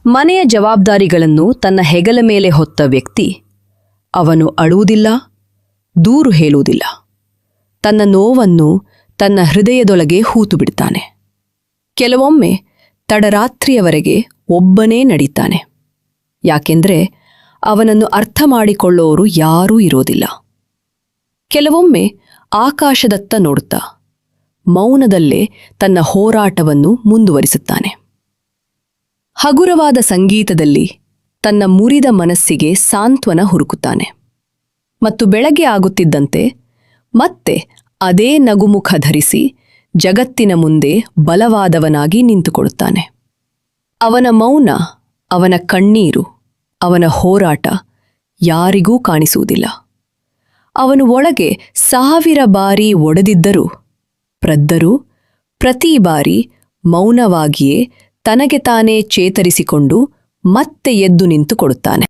ಮನೆಯ ಜವಾಬ್ದಾರಿಗಳನ್ನು ತನ್ನ ಹೆಗಲ ಮೇಲೆ ಹೊತ್ತ ವ್ಯಕ್ತಿ ಅವನು ಅಳುವುದಿಲ್ಲ, ದೂರು ಹೇಳುವುದಿಲ್ಲ. ತನ್ನ ನೋವನ್ನು ತನ್ನ ಹೃದಯದೊಳಗೆ ಹೂತು ಬಿಡ್ತಾನೆ. ಕೆಲವೊಮ್ಮೆ ತಡರಾತ್ರಿಯವರೆಗೆ ಒಬ್ಬನೇ ನಡೀತಾನೆ. ಯಾಕೆಂದ್ರೆ ಅವನನ್ನು ಅರ್ಥ ಮಾಡಿಕೊಳ್ಳೋರು ಯಾರೂ ಇರೋದಿಲ್ಲ. ಕೆಲವೊಮ್ಮೆ ಆಕಾಶದತ್ತ ನೋಡುತ್ತಾ ಮೌನದಲ್ಲೇ ತನ್ನ ಹೋರಾಟವನ್ನು ಮುಂದುವರಿಸುತ್ತಾನೆ. ಹಗುರವಾದ ಸಂಗೀತದಲ್ಲಿ ತನ್ನ ಮುರಿದ ಮನಸ್ಸಿಗೆ ಸಾಂತ್ವನ ಹುಡುಕುತ್ತಾನೆ. ಮತ್ತು ಬೆಳಗ್ಗೆ ಆಗುತ್ತಿದ್ದಂತೆ ಮತ್ತೆ ಅದೇ ನಗುಮುಖ ಧರಿಸಿ ಜಗತ್ತಿನ ಮುಂದೆ ಬಲವಾದವನಾಗಿ ನಿಂತುಕೊಳ್ಳುತ್ತಾನೆ. ಅವನ ಮೌನ, ಅವನ ಕಣ್ಣೀರು, ಅವನ ಹೋರಾಟ ಯಾರಿಗೂ ಕಾಣಿಸುವುದಿಲ್ಲ. ಅವನು ಒಳಗೆ 1000 ಬಾರಿ ಒಡೆದಿದ್ದರೂ ಪ್ರದ್ದರೂ ಪ್ರತಿ ಬಾರಿ ಮೌನವಾಗಿಯೇ ತನಗೆ ತಾನೇ ಚೇತರಿಸಿಕೊಂಡು ಮತ್ತೆ ಎದ್ದು ನಿಂತುಕೊಳ್ಳುತ್ತಾನೆ.